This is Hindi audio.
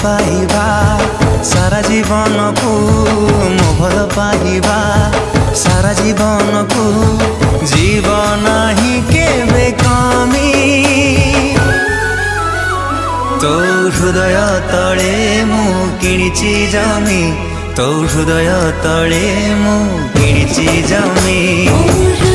पाइबा सारा जीवन को मो भल पाइबा सारा जीवन को जीवन ही केबे कमी तो हृदय तले मु किणिची जमी तो हृदय तले मु किणिची जमी।